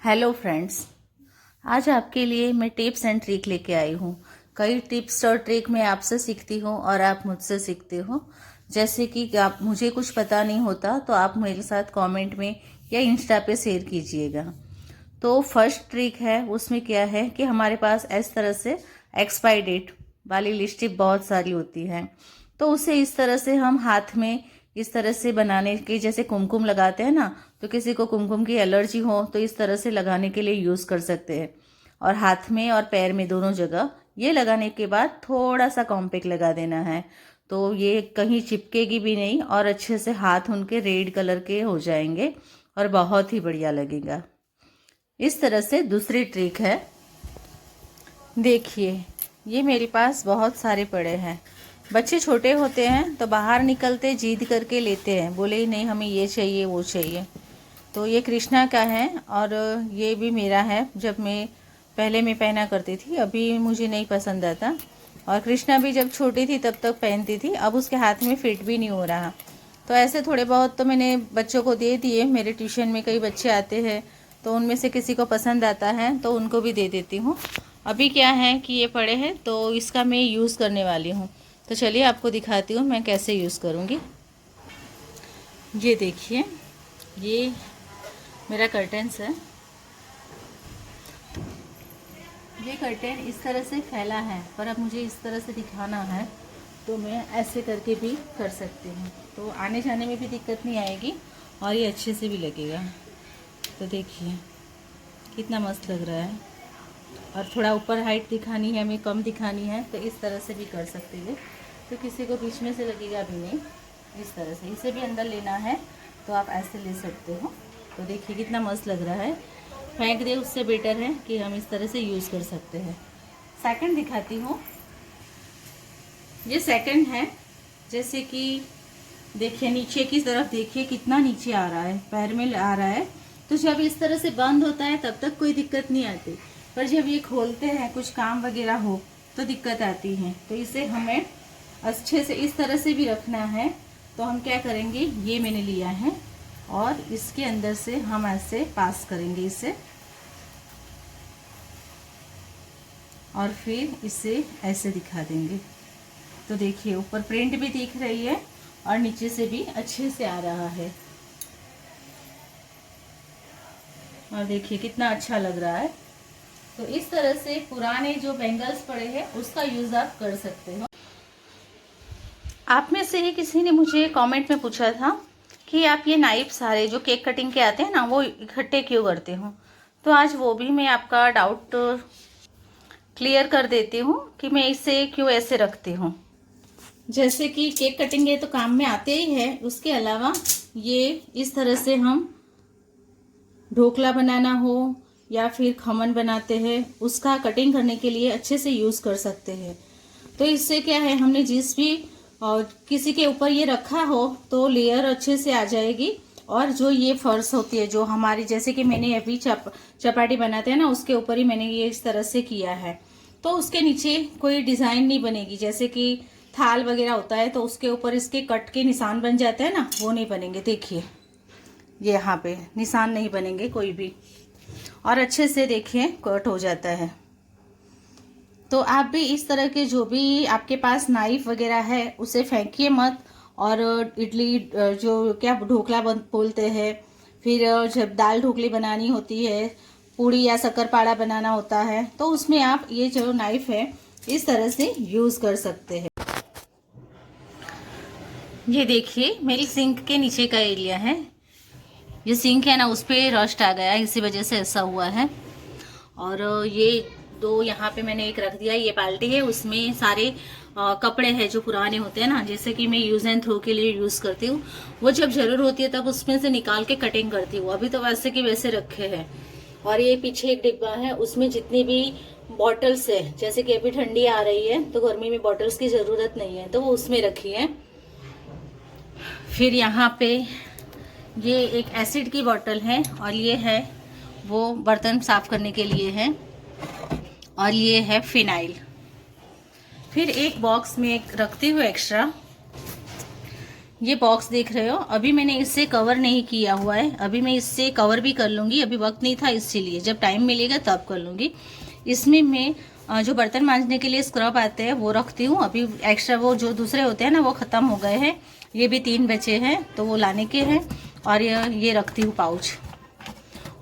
Hello friends, आज आपके लिए मैं टिप्स एंड ट्रिक लेके आई हूँ। कई टिप्स और ट्रिक मैं आपसे सीखती हूँ और आप मुझसे सीखते हो। जैसे कि आप मुझे कुछ पता नहीं होता तो आप मेरे साथ कमेंट में या इंस्टा पे शेयर कीजिएगा। तो फर्स्ट ट्रिक है, उसमें क्या है कि हमारे पास इस तरह से एक्सपायरी डेट वाली लिपस्टिक बहुत सारी होती है। तो उसे इस तरह से हम हाथ में इस तरह से बनाने के, जैसे कुमकुम लगाते हैं ना, तो किसी को कुमकुम की एलर्जी हो तो इस तरह से लगाने के लिए यूज़ कर सकते हैं। और हाथ में और पैर में दोनों जगह ये लगाने के बाद थोड़ा सा कॉम्पैक्ट लगा देना है, तो ये कहीं चिपकेगी भी नहीं और अच्छे से हाथ उनके रेड कलर के हो जाएंगे और बहुत ही बढ़िया लगेगा। इस तरह से दूसरी ट्रिक है, देखिए ये मेरे पास बहुत सारे पड़े हैं। बच्चे छोटे होते हैं तो बाहर निकलते जिद करके लेते हैं, बोले ही नहीं हमें ये चाहिए वो चाहिए। तो ये कृष्णा का है और ये भी मेरा है। जब मैं पहले मैं पहना करती थी, अभी मुझे नहीं पसंद आता। और कृष्णा भी जब छोटी थी तब तक पहनती थी, अब उसके हाथ में फिट भी नहीं हो रहा। तो ऐसे थोड़े बहुत तो मैंने बच्चों को दे दिए। मेरे ट्यूशन में कई बच्चे आते हैं तो उनमें से किसी को पसंद आता है तो उनको भी दे देती हूँ। अभी क्या है कि ये पड़े हैं तो इसका मैं यूज़ करने वाली हूँ। तो चलिए आपको दिखाती हूँ मैं कैसे यूज़ करूँगी। ये देखिए, ये मेरा कर्टेन्स है। ये कर्टेन इस तरह से फैला है, पर अब मुझे इस तरह से दिखाना है तो मैं ऐसे करके भी कर सकती हूँ, तो आने जाने में भी दिक्कत नहीं आएगी और ये अच्छे से भी लगेगा। तो देखिए कितना मस्त लग रहा है। और थोड़ा ऊपर हाइट दिखानी है, हमें कम दिखानी है तो इस तरह से भी कर सकते हैं, तो किसी को बीच में से लगेगा भी नहीं। इस तरह से इसे भी अंदर लेना है तो आप ऐसे ले सकते हो। तो देखिए कितना मस्त लग रहा है। फेंक दे उससे बेटर है कि हम इस तरह से यूज़ कर सकते हैं। सेकंड दिखाती हूँ। ये सेकंड है, जैसे कि देखिए नीचे की तरफ देखिए कितना नीचे आ रहा है, पैर में आ रहा है। तो जब इस तरह से बंद होता है तब तक कोई दिक्कत नहीं आती, पर जब ये खोलते हैं कुछ काम वगैरह हो तो दिक्कत आती है। तो इसे हमें अच्छे से इस तरह से भी रखना है। तो हम क्या करेंगे, ये मैंने लिया है और इसके अंदर से हम ऐसे पास करेंगे इसे, और फिर इसे ऐसे दिखा देंगे। तो देखिए ऊपर प्रिंट भी दिख रही है और नीचे से भी अच्छे से आ रहा है। और देखिए कितना अच्छा लग रहा है। तो इस तरह से पुराने जो बैंगल्स पड़े हैं उसका यूज़ आप कर सकते हो। आप में से ही किसी ने मुझे कमेंट में पूछा था कि आप ये नाइफ सारे जो केक कटिंग के आते हैं ना, वो इकट्ठे क्यों करते हो। तो आज वो भी मैं आपका डाउट क्लियर कर देती हूँ कि मैं इसे क्यों ऐसे रखती हूँ। जैसे कि केक कटिंग ये तो काम में आते ही है, उसके अलावा ये इस तरह से हम ढोकला बनाना हो या फिर खमन बनाते हैं उसका कटिंग करने के लिए अच्छे से यूज़ कर सकते हैं। तो इससे क्या है, हमने जिस भी और किसी के ऊपर ये रखा हो तो लेयर अच्छे से आ जाएगी। और जो ये फर्श होती है जो हमारी, जैसे कि मैंने अभी चपाटी बनाते हैं ना, उसके ऊपर ही मैंने ये इस तरह से किया है, तो उसके नीचे कोई डिज़ाइन नहीं बनेगी। जैसे कि थाल वगैरह होता है तो उसके ऊपर इसके कट के निशान बन जाते हैं ना, वो नहीं बनेंगे। देखिए ये यहाँ पे निशान नहीं बनेंगे कोई भी, और अच्छे से देखिए कट हो जाता है। तो आप भी इस तरह के जो भी आपके पास नाइफ वगैरह है उसे फेंकिए मत। और इडली जो क्या ढोकला बोलते हैं, फिर जब दाल ढोकली बनानी होती है, पूड़ी या शक्करपारा बनाना होता है, तो उसमें आप ये जो नाइफ है इस तरह से यूज़ कर सकते हैं। ये देखिए मेरी सिंक के नीचे का एरिया है। ये सिंक है ना, उस पर रस्ट आ गया है, इसी वजह से ऐसा हुआ है। और ये दो यहाँ पे मैंने एक रख दिया। ये बाल्टी है, उसमें सारे कपड़े हैं जो पुराने होते हैं ना, जैसे कि मैं यूज़ एंड थ्रो के लिए यूज़ करती हूँ, वो जब ज़रूर होती है तब उसमें से निकाल के कटिंग करती हूँ। अभी तो वैसे के वैसे रखे हैं। और ये पीछे एक डिब्बा है, उसमें जितनी भी बॉटल्स है, जैसे कि अभी ठंडी आ रही है तो गर्मी में बॉटल्स की ज़रूरत नहीं है तो वो उसमें रखी है। फिर यहाँ पे ये एक एसिड की बोतल है और ये है वो बर्तन साफ करने के लिए है, और ये है फिनाइल। फिर एक बॉक्स में एक रखती हूँ एक्स्ट्रा, ये बॉक्स देख रहे हो, अभी मैंने इससे कवर नहीं किया हुआ है। अभी मैं इससे कवर भी कर लूँगी, अभी वक्त नहीं था इसीलिए, जब टाइम मिलेगा तब कर लूँगी। इसमें मैं जो बर्तन मांजने के लिए स्क्रब आते हैं वो रखती हूँ। अभी एक्स्ट्रा वो जो दूसरे होते हैं ना वो ख़त्म हो गए हैं, ये भी 3 बचे हैं तो वो लाने के हैं। और ये रखती हूँ पाउच,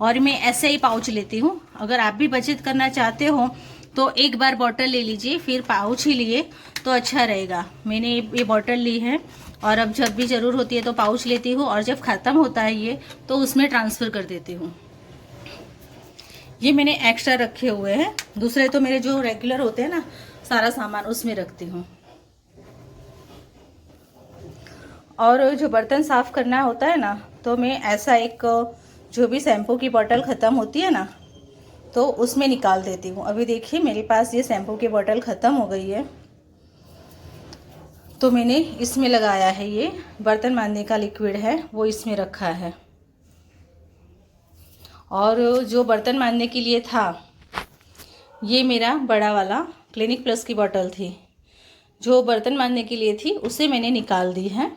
और मैं ऐसे ही पाउच लेती हूँ। अगर आप भी बचत करना चाहते हो तो एक बार बॉटल ले लीजिए, फिर पाउच ही लिए तो अच्छा रहेगा। मैंने ये बॉटल ली है और अब जब भी ज़रूर होती है तो पाउच लेती हूँ, और जब ख़त्म होता है ये तो उसमें ट्रांसफ़र कर देती हूँ। ये मैंने एक्स्ट्रा रखे हुए हैं, दूसरे तो मेरे जो रेगुलर होते हैं ना सारा सामान उसमें रखती हूँ। और जो बर्तन साफ़ करना होता है ना तो मैं ऐसा एक जो भी शैम्पू की बोतल ख़त्म होती है ना तो उसमें निकाल देती हूँ। अभी देखिए मेरे पास ये शैम्पू की बोतल ख़त्म हो गई है तो मैंने इसमें लगाया है, ये बर्तन मांजने का लिक्विड है वो इसमें रखा है। और जो बर्तन मांजने के लिए था ये मेरा बड़ा वाला क्लिनिक प्लस की बोतल थी, जो बर्तन मांजने के लिए थी उसे मैंने निकाल दी है।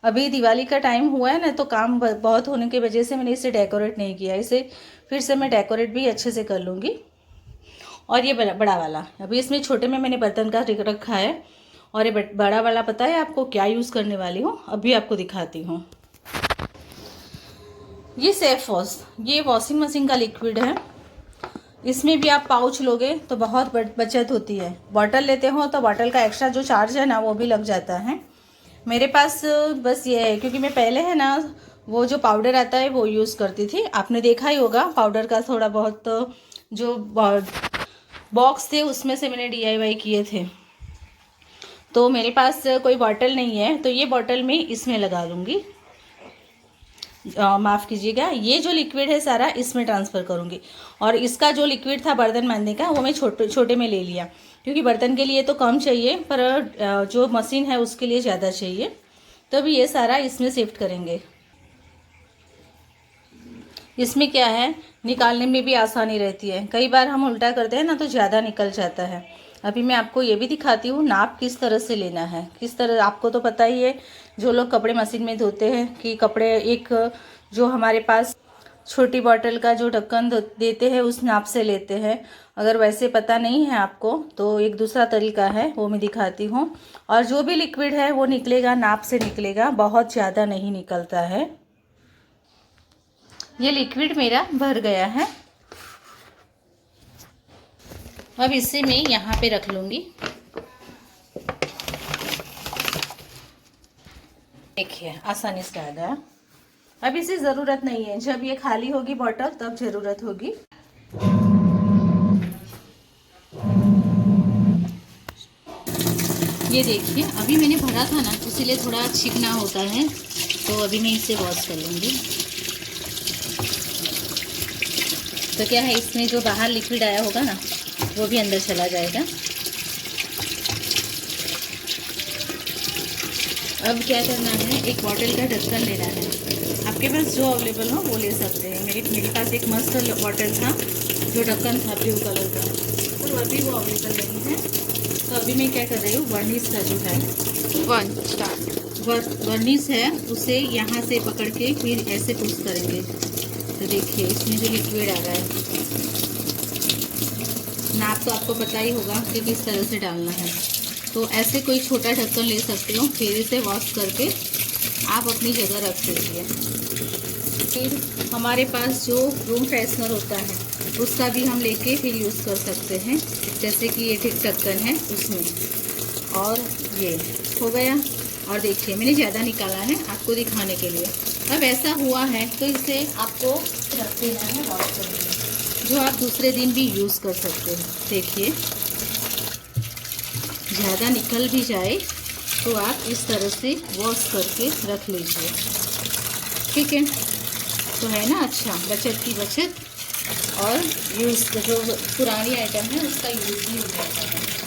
अभी दिवाली का टाइम हुआ है ना तो काम बहुत होने की वजह से मैंने इसे डेकोरेट नहीं किया, इसे फिर से मैं डेकोरेट भी अच्छे से कर लूँगी। और ये बड़ा वाला, अभी इसमें छोटे में मैंने बर्तन का रखा है, और ये बड़ा वाला पता है आपको क्या यूज़ करने वाली हूँ, अभी आपको दिखाती हूँ। ये सेफ वॉश, ये वॉशिंग मशीन का लिक्विड है। इसमें भी आप पाउच लोगे तो बहुत बचत होती है। बॉटल लेते हो तो बॉटल का एक्स्ट्रा जो चार्ज है ना वो भी लग जाता है। मेरे पास बस ये है, क्योंकि मैं पहले है ना वो जो पाउडर आता है वो यूज़ करती थी, आपने देखा ही होगा पाउडर का थोड़ा बहुत जो बॉक्स थे उसमें से मैंने DIY किए थे। तो मेरे पास कोई बॉटल नहीं है तो ये बॉटल मैं इसमें लगा लूँगी, माफ़ कीजिएगा, ये जो लिक्विड है सारा इसमें ट्रांसफ़र करूँगी। और इसका जो लिक्विड था बर्तन मांजने का वो मैं छोटे में ले लिया, क्योंकि बर्तन के लिए तो कम चाहिए पर जो मशीन है उसके लिए ज़्यादा चाहिए। तो अभी ये सारा इसमें शिफ्ट करेंगे। इसमें क्या है, निकालने में भी आसानी रहती है, कई बार हम उल्टा करते हैं ना तो ज़्यादा निकल जाता है। अभी मैं आपको ये भी दिखाती हूँ नाप किस तरह से लेना है, किस तरह, आपको तो पता ही है जो लोग कपड़े मशीन में धोते हैं कि कपड़े एक जो हमारे पास छोटी बॉटल का जो ढक्कन देते हैं उस नाप से लेते हैं। अगर वैसे पता नहीं है आपको तो एक दूसरा तरीका है वो मैं दिखाती हूँ। और जो भी लिक्विड है वो निकलेगा नाप से निकलेगा, बहुत ज़्यादा नहीं निकलता है। ये लिक्विड मेरा भर गया है, अब इसे मैं यहाँ पे रख लूँगी। देखिए आसानी से आ गया। अब इसे ज़रूरत नहीं है, जब ये खाली होगी बॉटल तब ज़रूरत होगी। ये देखिए अभी मैंने भरा था ना इसीलिए थोड़ा चिकना होता है, तो अभी मैं इसे वॉश कर लूँगी। तो क्या है, इसमें जो बाहर लिक्विड आया होगा ना वो भी अंदर चला जाएगा। अब क्या करना है, एक बॉटल का ढक्कन लेना है, आपके पास जो अवेलेबल हो वो ले सकते हैं। मेरे पास एक मस्त बॉटल था जो ढक्कन था ब्लू कलर का, पर अभी वो अवेलेबल नहीं है। तो अभी मैं क्या कर रही हूँ, वर्निश का जो है वर्निश है उसे यहाँ से पकड़ के फिर ऐसे पुश करेंगे। तो देखिए इसमें जो लिक्विड आ रहा है, नाप तो आपको पता ही होगा कि किस तरह से डालना है। तो ऐसे कोई छोटा ढक्कन ले सकते हो, फिर इसे वॉश करके आप अपनी जगह रख दीजिए। फिर हमारे पास जो रूम फ्रेशनर होता है उसका भी हम लेके फिर यूज़ कर सकते हैं, जैसे कि ये ढक्कन है उसमें। और ये हो गया, और देखिए मैंने ज़्यादा निकाला है आपको दिखाने के लिए। अब ऐसा हुआ है तो इसे आपको रख देना है वॉश करने, जो आप दूसरे दिन भी यूज़ कर सकते हैं। देखिए ज़्यादा निकल भी जाए तो आप इस तरह से वॉश करके रख लीजिए, ठीक है। तो है ना, अच्छा बचत की बचत, और यूज़ जो पुरानी आइटम है उसका यूज़ भी हो जाता है।